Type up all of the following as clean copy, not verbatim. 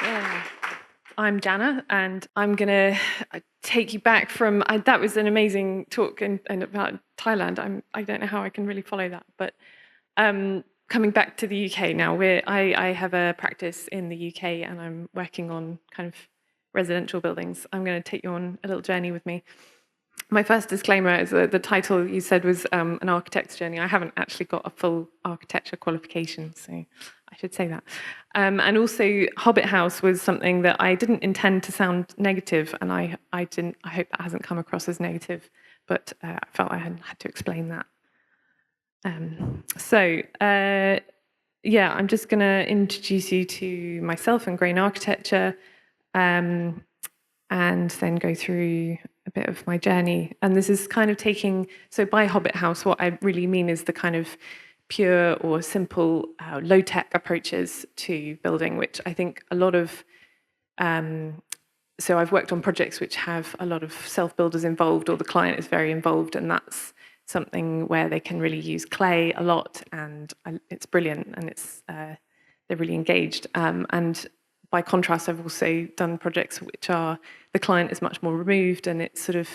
Yeah. I'm Janna, and I'm going to take you back from, that was an amazing talk and about Thailand. I don't know how I can really follow that, but coming back to the UK now, I have a practice in the UK and I'm working on kind of residential buildings. I'm going to take you on a little journey with me. My first disclaimer is that the title you said was an architect's journey. I haven't actually got a full architecture qualification, so I should say that. And also, Hobbit House was something that I didn't intend to sound negative, and I hope that hasn't come across as negative, but I felt I had to explain that. Yeah, I'm just going to introduce you to myself and grain architecture, and then go through a bit of my journey. And this is kind of so by Hobbit House, what I really mean is the kind of pure or simple low-tech approaches to building, which I think a lot of, so I've worked on projects which have a lot of self-builders involved, or the client is very involved, and that's something where they can really use clay a lot, and it's brilliant, and they're really engaged. And by contrast, I've also done projects which are, the client is much more removed, and it's sort of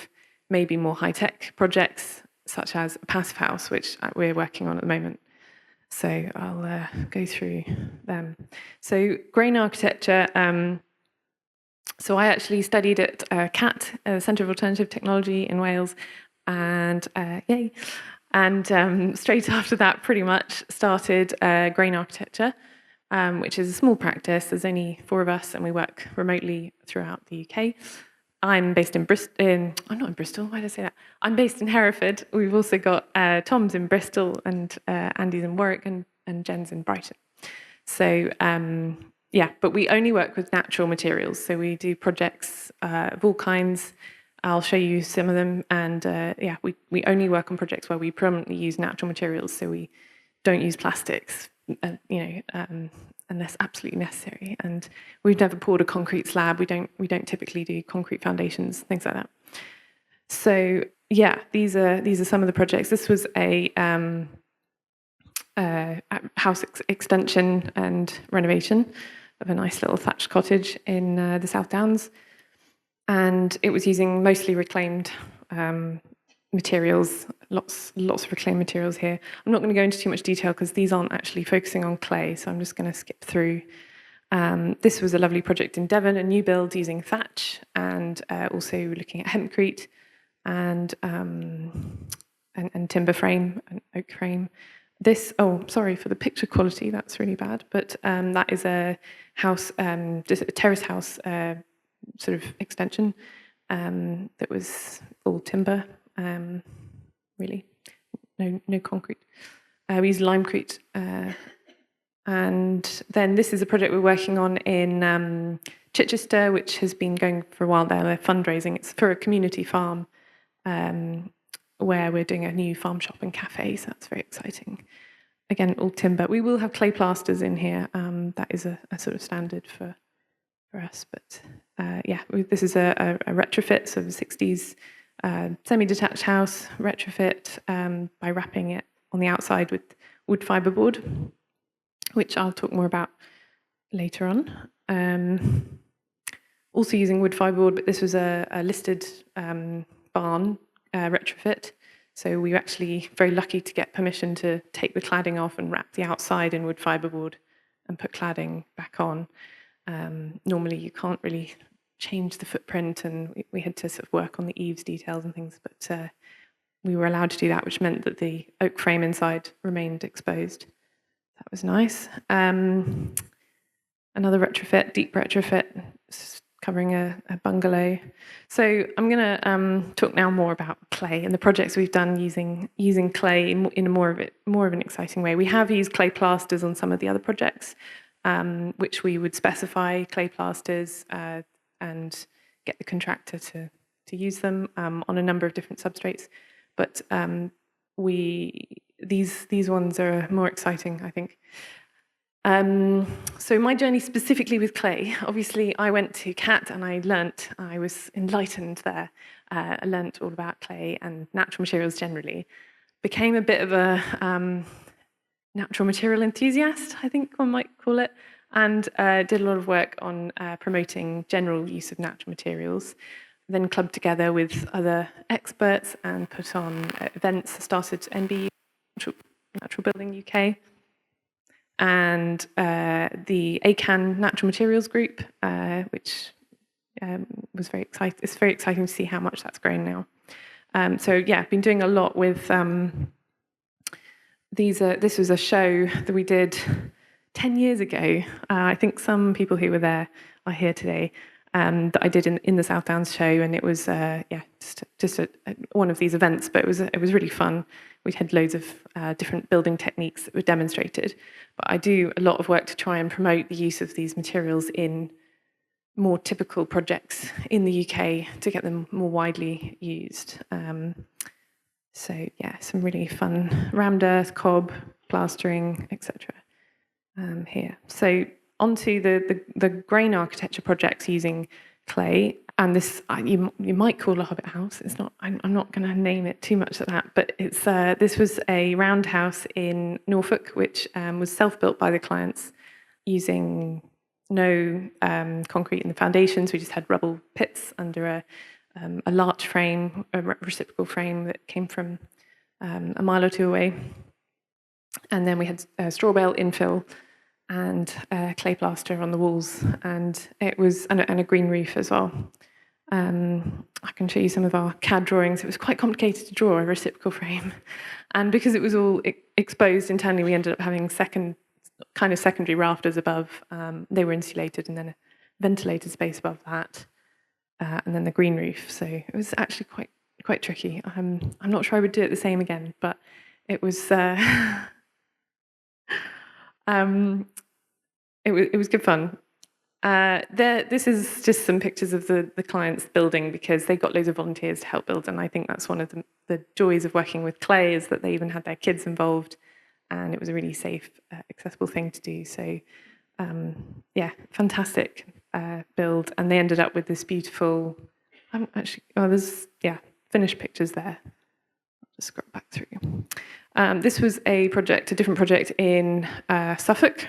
maybe more high-tech projects, such as Passivhaus, which we're working on at the moment. So I'll go through them. So grain architecture, so I actually studied at CAT, Centre of Alternative Technology in Wales, and yay. And straight after that, pretty much started grain architecture, which is a small practice. There's only 4 of us, and we work remotely throughout the UK. I'm based in Bristol. I'm not in Bristol. Why did I say that? I'm based in Hereford. We've also got Tom's in Bristol, and Andy's in Warwick, and Jen's in Brighton. So yeah, but we only work with natural materials. So we do projects of all kinds. I'll show you some of them. And yeah, we only work on projects where we predominantly use natural materials. So we don't use plastics, unless absolutely necessary. And we've never poured a concrete slab. We don't typically do concrete foundations, things like that. So yeah, these are some of the projects. This was a house extension and renovation of a nice little thatched cottage in the South Downs, and it was using mostly reclaimed materials, lots of reclaimed materials here. I'm not going to go into too much detail because these aren't actually focusing on clay, so I'm just going to skip through. This was a lovely project in Devon, a new build using thatch, and also looking at hempcrete and timber frame and oak frame. This, oh, sorry for the picture quality, that's really bad, but that is a house, just a terrace house sort of extension that was all timber. Really, no concrete. We use limecrete, and then this is a project we're working on in Chichester, which has been going for a while now. They're fundraising. It's for a community farm where we're doing a new farm shop and cafe. So that's very exciting. Again, all timber. We will have clay plasters in here. That is a sort of standard for us. But yeah, this is a retrofit, so the 60s. Semi-detached house retrofit by wrapping it on the outside with wood fibre board, which I'll talk more about later on. Also using wood fibre board, but this was a listed barn retrofit. So we were actually very lucky to get permission to take the cladding off and wrap the outside in wood fibre board and put cladding back on. Normally you can't really change the footprint, and we had to sort of work on the eaves details and things, but we were allowed to do that, which meant that the oak frame inside remained exposed. That was nice. Another retrofit, deep retrofit, covering a bungalow. So I'm going to talk now more about clay and the projects we've done using clay in a more of an exciting way. We have used clay plasters on some of the other projects, which we would specify clay plasters and get the contractor to use them on a number of different substrates. But these ones are more exciting, I think. So my journey specifically with clay, obviously I went to CAT and I was enlightened there. I learnt all about clay and natural materials generally. Became a bit of a natural material enthusiast, I think one might call it. and did a lot of work on promoting general use of natural materials. Then clubbed together with other experts and put on events. Started NBUK, Natural Building UK, and the ACAN Natural Materials Group, which was very exciting. It's very exciting to see how much that's grown now. So yeah, I've been doing a lot with this was a show that we did 10 years ago. I think some people who were there are here today. That I did in the South Downs show, and it was just one of these events, but it was really fun. We had loads of different building techniques that were demonstrated. But I do a lot of work to try and promote the use of these materials in more typical projects in the UK to get them more widely used. So yeah, some really fun rammed earth, cob, plastering, etc. Here. So onto the grain architecture projects using clay, and this you might call a hobbit house. It's not. I'm not going to name it too much of that, but it's this was a roundhouse in Norfolk, which was self-built by the clients using no concrete in the foundations. We just had rubble pits under a larch frame, a reciprocal frame that came from a mile or two away, and then we had straw bale infill and clay plaster on the walls, and it was and a green roof as well. I can show you some of our CAD drawings. It was quite complicated to draw a reciprocal frame, and because it was all exposed internally, we ended up having secondary rafters above. They were insulated, and then a ventilated space above that, and then the green roof. So it was actually quite tricky. I'm not sure I would do it the same again, but it was. It was good fun. This is just some pictures of the clients building, because they got loads of volunteers to help build, and I think that's one of the joys of working with clay, is that they even had their kids involved, and it was a really safe, accessible thing to do. So yeah, fantastic build, and they ended up with this beautiful. There's finished pictures there. I'll just scroll back through. This was a different project in Suffolk.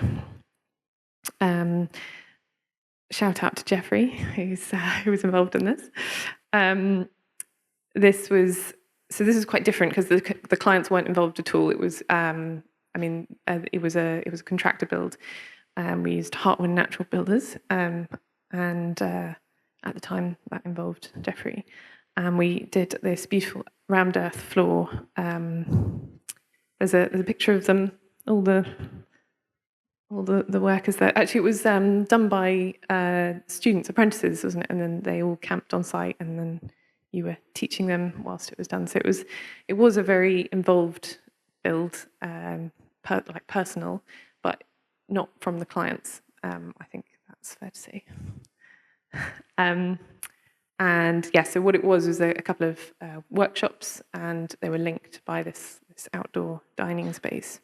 Shout out to Jeffrey, who was involved in this. This is quite different, because the clients weren't involved at all. It was, it was a contractor build. We used Hartwin Natural Builders, and at the time that involved Jeffrey. And we did this beautiful rammed earth floor. There's a picture of them, all the workers there. Actually, it was done by students, apprentices, wasn't it? And then they all camped on site, and then you were teaching them whilst it was done. So it was a very involved build, personal, but not from the clients. I think that's fair to say. And yeah, so what it was a couple of workshops, and they were linked by this outdoor dining space.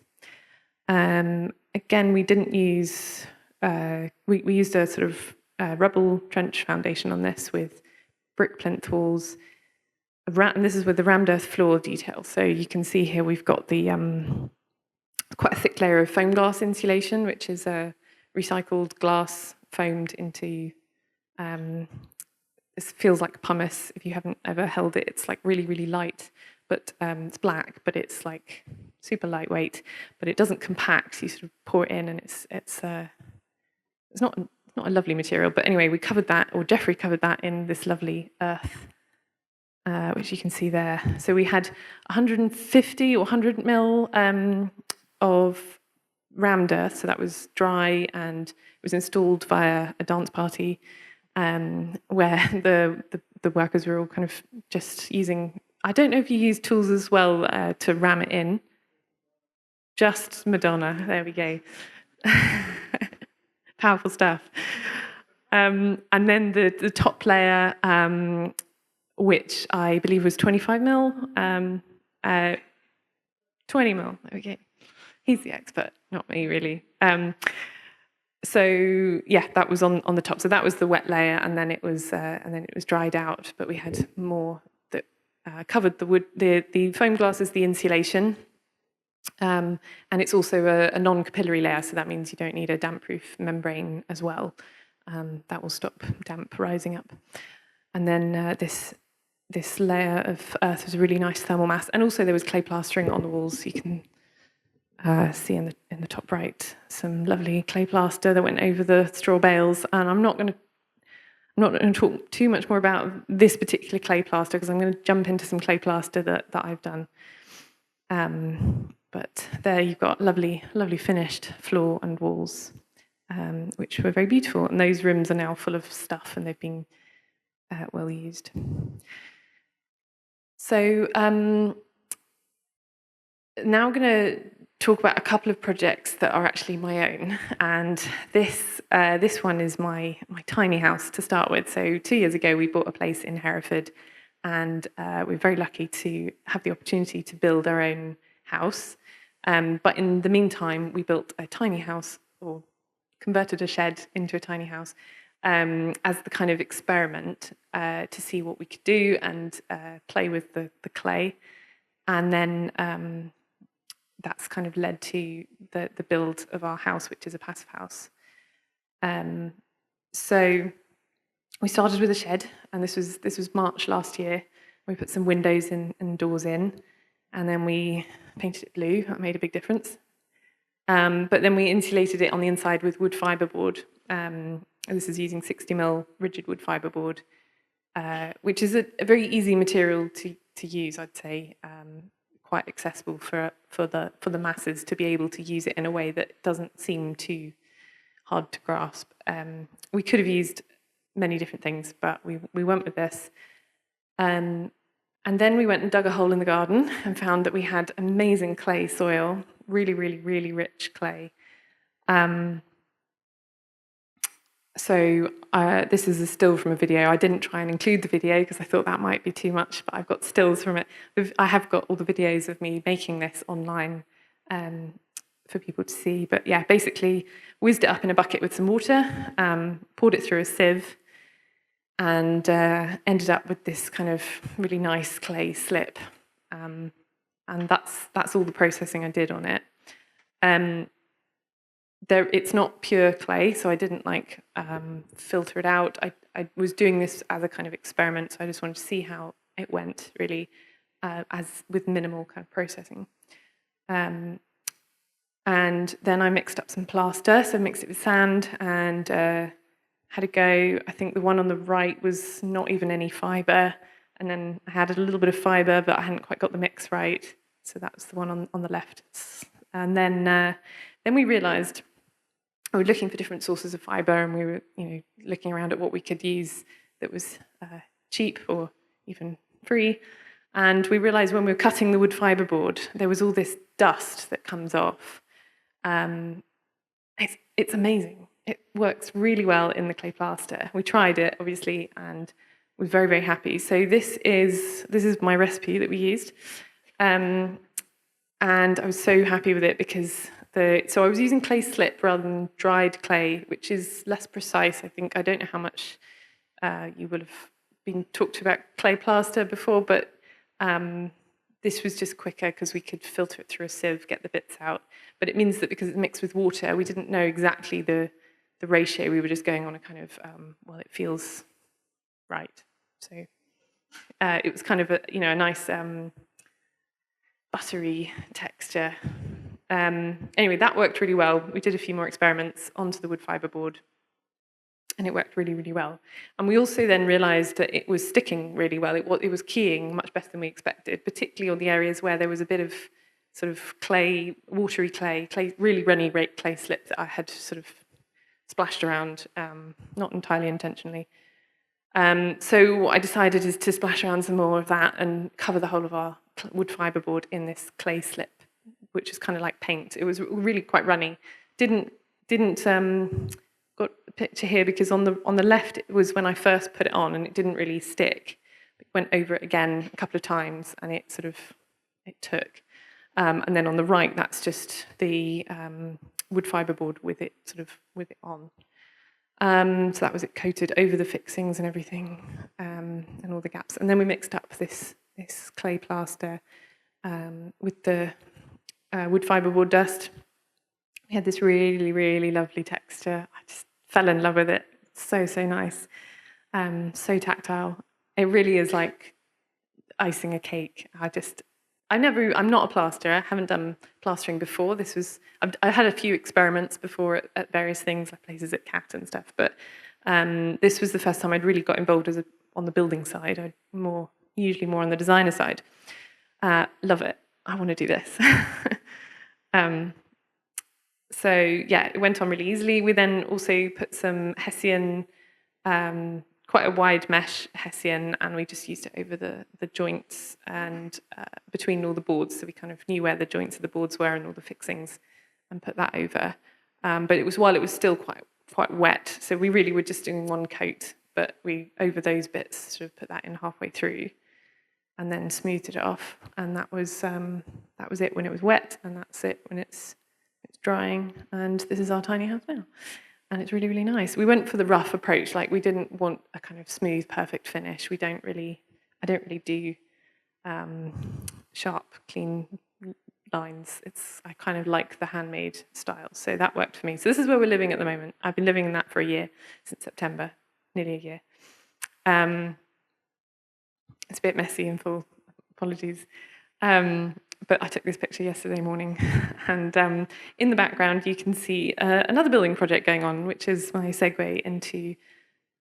Again, we didn't use, we used a sort of rubble trench foundation on this with brick plinth walls, and this is with the rammed earth floor detail. So you can see here we've got the quite a thick layer of foam glass insulation, which is a recycled glass foamed into, this feels like pumice. If you haven't ever held it, it's like really, really light, but it's black, but it's like super lightweight, but it doesn't compact. You sort of pour it in, and it's not a lovely material. But anyway, we covered that, or Jeffrey covered that in this lovely earth, which you can see there. So we had 150 or 100 mil of rammed earth, so that was dry, and it was installed via a dance party, where the workers were all kind of just using. I don't know if you use tools as well to ram it in. Just Madonna, there we go. Powerful stuff. And then the top layer, which I believe was 25 mil, 20 mil, okay. He's the expert, not me really. So yeah, that was on the top. So that was the wet layer, and then it was dried out. But we had more that covered the wood. The foam glass is the insulation, And it's also a non-capillary layer, so that means you don't need a damp-proof membrane as well. That will stop damp rising up. And then this layer of earth was a really nice thermal mass, and also there was clay plastering on the walls. You can see in the top right some lovely clay plaster that went over the straw bales. And I'm not going to talk too much more about this particular clay plaster because I'm going to jump into some clay plaster that I've done. But there you've got lovely finished floor and walls, which were very beautiful. And those rooms are now full of stuff, and they've been well used. So now I'm going to talk about a couple of projects that are actually my own. And this one is my tiny house to start with. So 2 years ago, we bought a place in Hereford, and we're very lucky to have the opportunity to build our own house. But in the meantime, we built a tiny house, or converted a shed into a tiny house, as the kind of experiment to see what we could do and play with the clay. And then that's kind of led to the build of our house, which is a Passivhaus. So we started with a shed, and this was March last year. We put some windows in and doors in, and then we painted it blue. That made a big difference. But then we insulated it on the inside with wood fiberboard. This is using 60mm rigid wood fiberboard, which is a very easy material to use, I'd say. Quite accessible for the masses to be able to use it in a way that doesn't seem too hard to grasp. We could have used many different things, but we went with this. And then we went and dug a hole in the garden and found that we had amazing clay soil, really rich clay. So this is a still from a video. I didn't try and include the video because I thought that might be too much, but I've got stills from it. I have got all the videos of me making this online for people to see. But yeah, basically whizzed it up in a bucket with some water, poured it through a sieve, and ended up with this kind of really nice clay slip. And that's all the processing I did on it. It's not pure clay, so I didn't filter it out. I was doing this as a kind of experiment, so I just wanted to see how it went, really, as with minimal kind of processing. And then I mixed up some plaster, so I mixed it with sand and had a go. I think the one on the right was not even any fibre, and then I had a little bit of fibre, but I hadn't quite got the mix right, so that was the one on the left. And then we realised we were looking for different sources of fibre, and we were looking around at what we could use that was cheap or even free. And we realised when we were cutting the wood fibreboard, there was all this dust that comes off. It's amazing. It works really well in the clay plaster. We tried it, obviously, and was very happy. So this is my recipe that we used. And I was so happy with it because so I was using clay slip rather than dried clay, which is less precise, I think. I don't know how much you will have been talked about clay plaster before, but this was just quicker because we could filter it through a sieve, get the bits out. But it means that because it's mixed with water, we didn't know exactly the ratio. We were just going on a kind of, well, it feels right. So it was kind of a nice buttery texture. Anyway, that worked really well. We did a few more experiments onto the wood fiberboard, and it worked really well. And we also then realised that it was sticking really well. It was keying much better than we expected, particularly on the areas where there was a bit of sort of clay, watery clay, really runny clay slip that I had sort of splashed around, not entirely intentionally. So what I decided is to splash around some more of that and cover the whole of our wood fiberboard in this clay slip, which is kind of like paint. It was really quite runny. Didn't got a picture here because on the left it was when I first put it on and it didn't really stick. It went over it again a couple of times and it took. And then on the right, that's just the wood fiberboard with it on. So that was it coated over the fixings and everything, and all the gaps. And then we mixed up this clay plaster with the wood fiberboard dust. We had this really, really lovely texture. I just fell in love with it. So, so nice. So tactile. It really is like icing a cake. I'm not a plasterer. I haven't done plastering before. I had a few experiments before at various things, like places at CAT and stuff, but this was the first time I'd really got involved on the building side. Usually more on the designer side. Love it. I want to do this. So yeah, it went on really easily. We then also put some Hessian, quite a wide mesh Hessian, and we just used it over the joints and between all the boards, so we kind of knew where the joints of the boards were and all the fixings, and put that over. But it was while it was still quite wet, so we really were just doing one coat, but we over those bits sort of put that in halfway through, and then smoothed it off, and that was it when it was wet, and that's it when it's drying. And this is our tiny house now. And it's really, really nice. We went for the rough approach. Like, we didn't want a kind of smooth, perfect finish. I don't really do sharp, clean lines. I kind of like the handmade style. So that worked for me. So this is where we're living at the moment. I've been living in that for a year, since September, nearly a year. It's a bit messy and full. Apologies. But I took this picture yesterday morning, and in the background you can see another building project going on, which is my segue into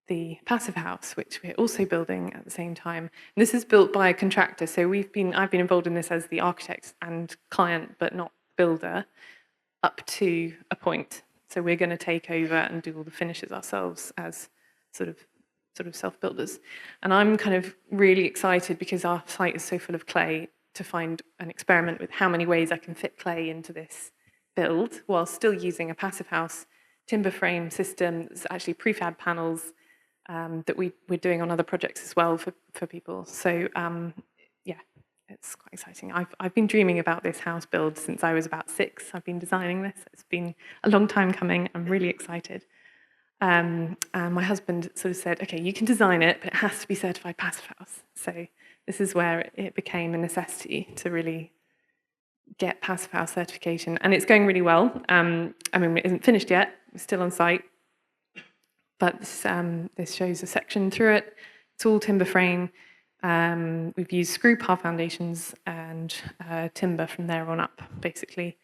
the Passivhaus, which we're also building at the same time. And this is built by a contractor, so I've been involved in this as the architect and client, but not builder, up to a point. So we're going to take over and do all the finishes ourselves as sort of self-builders. And I'm kind of really excited because our site is so full of clay, to find an experiment with how many ways I can fit clay into this build while still using a Passivhaus timber frame system. It's actually prefab panels that we're doing on other projects as well for people. So yeah, it's quite exciting. I've been dreaming about this house build since I was about 6. I've been designing this. It's been a long time coming. I'm really excited. And my husband sort of said, okay, you can design it, but it has to be certified Passivhaus. So this is where it became a necessity to really get Passivhaus certification. And it's going really well. I mean, it isn't finished yet. We're still on site. But this shows a section through it. It's all timber frame. We've used screw par foundations and timber from there on up, basically.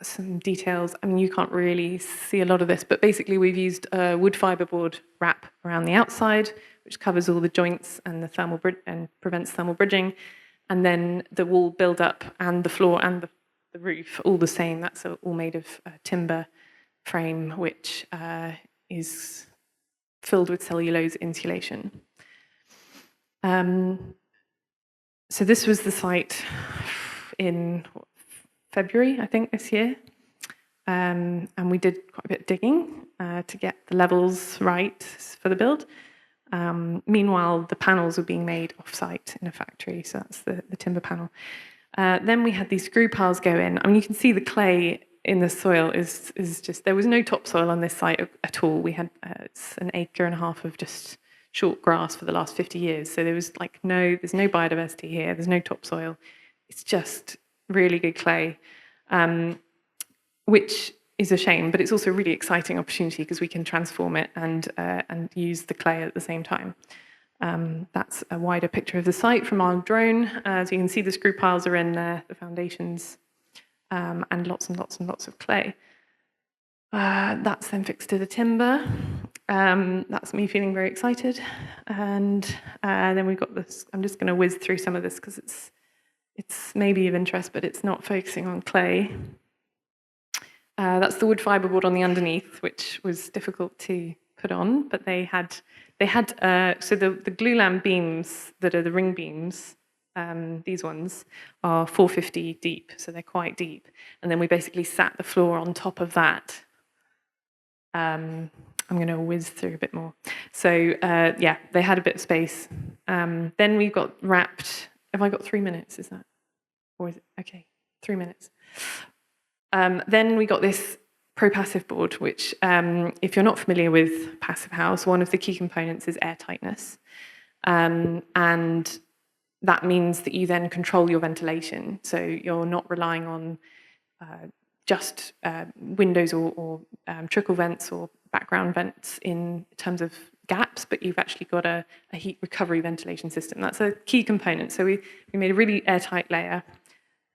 Some details. I mean, you can't really see a lot of this, but basically we've used a wood fiberboard wrap around the outside, which covers all the joints and the thermal and prevents thermal bridging, and then the wall build-up and the floor and the roof, all the same. That's all made of timber frame, which is filled with cellulose insulation. So this was the site in February, I think, this year. And we did quite a bit of digging to get the levels right for the build. Meanwhile, the panels were being made off-site in a factory, so that's the timber panel. Then we had these screw piles go in. I mean, you can see the clay in the soil is just, there was no topsoil on this site at all. We had it's an acre and a half of just short grass for the last 50 years. So there was there's no biodiversity here. There's no topsoil. It's just really good clay, which is a shame, but it's also a really exciting opportunity because we can transform it and use the clay at the same time. That's a wider picture of the site from our drone. So you can see the screw piles are in there, the foundations, and lots and lots and lots of clay. That's then fixed to the timber. That's me feeling very excited. And then we've got this. I'm just going to whiz through some of this because it's maybe of interest, but it's not focusing on clay. That's the wood fiberboard on the underneath, which was difficult to put on, but they had so the glulam beams that are the ring beams, these ones are 450 deep, so they're quite deep. And then we basically sat the floor on top of that. I'm going to whiz through a bit more. So yeah, they had a bit of space. Then we got wrapped. Have I got 3 minutes? Is that, or is it okay? 3 minutes. Then we got this pro-passive board, which, if you're not familiar with Passivhaus, one of the key components is airtightness. And that means that you then control your ventilation. So you're not relying on just windows or trickle vents or background vents in terms of gaps, but you've actually got a heat recovery ventilation system. That's a key component. So we made a really airtight layer,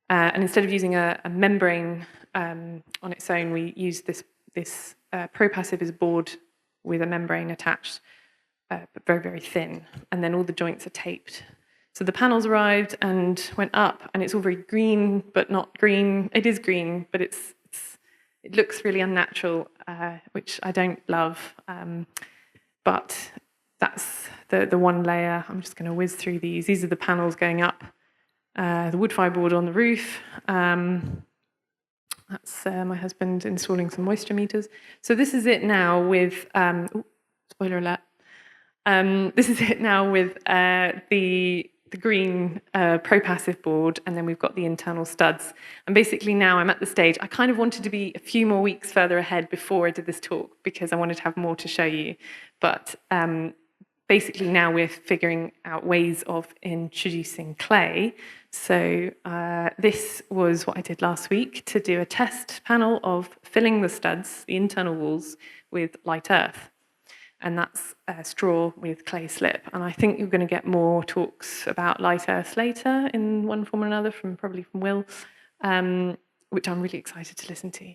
and instead of using a membrane on its own, we used this pro-passive is a board with a membrane attached, but very, very thin, and then all the joints are taped. So the panels arrived and went up, and it's all very green, but not green. It is green, but it looks really unnatural, which I don't love. But that's the one layer. I'm just going to whiz through these. These are the panels going up. The wood fiberboard on the roof. That's my husband installing some moisture meters. So this is it now with, spoiler alert. This is it now with the green pro-passive board, and then we've got the internal studs. And basically now I'm at the stage, I kind of wanted to be a few more weeks further ahead before I did this talk because I wanted to have more to show you. But basically now we're figuring out ways of introducing clay. So this was what I did last week, to do a test panel of filling the studs, the internal walls, with light earth. And that's straw with clay slip. And I think you're going to get more talks about light earth later in one form or another, probably from Will, which I'm really excited to listen to.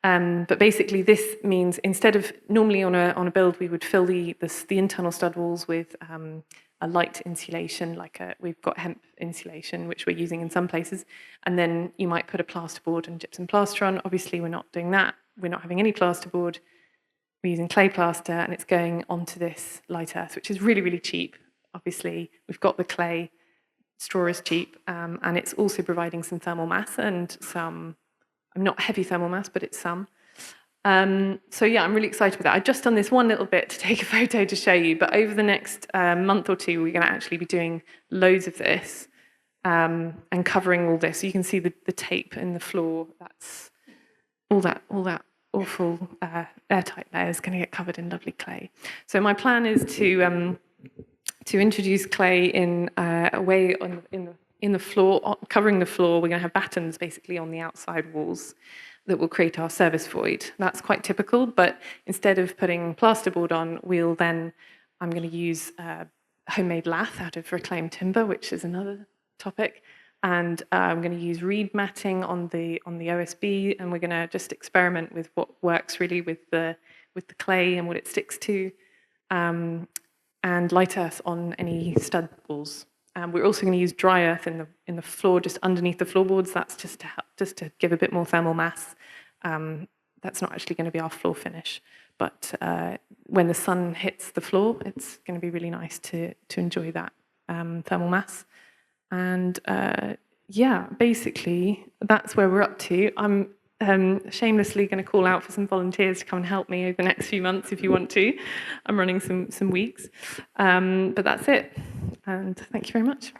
But basically this means instead of normally on a build, we would fill the internal stud walls with a light insulation, we've got hemp insulation, which we're using in some places. And then you might put a plasterboard and gypsum plaster on. Obviously, we're not doing that. We're not having any plasterboard. We're using clay plaster, and it's going onto this light earth, which is really, really cheap. Obviously, we've got the clay, straw is cheap, and it's also providing some thermal mass and some, not heavy thermal mass, but it's some. So yeah, I'm really excited with that. I've just done this one little bit to take a photo to show you, but over the next month or two, we're going to actually be doing loads of this and covering all this. So you can see the tape in the floor. That's all that awful airtight layer is going to get covered in lovely clay. So my plan is to introduce clay in a way in the floor, covering the floor. We're going to have battens basically on the outside walls that will create our service void. That's quite typical, but instead of putting plasterboard on, I'm going to use homemade lath out of reclaimed timber, which is another topic. And I'm going to use reed matting on the OSB, and we're going to just experiment with what works really with the clay and what it sticks to, and light earth on any stud walls. We're also going to use dry earth in the floor, just underneath the floorboards. That's just to give a bit more thermal mass. That's not actually going to be our floor finish, but when the sun hits the floor, it's going to be really nice to enjoy that thermal mass. And yeah, basically, that's where we're up to. I'm shamelessly going to call out for some volunteers to come and help me over the next few months if you want to. I'm running some weeks. But that's it. And thank you very much.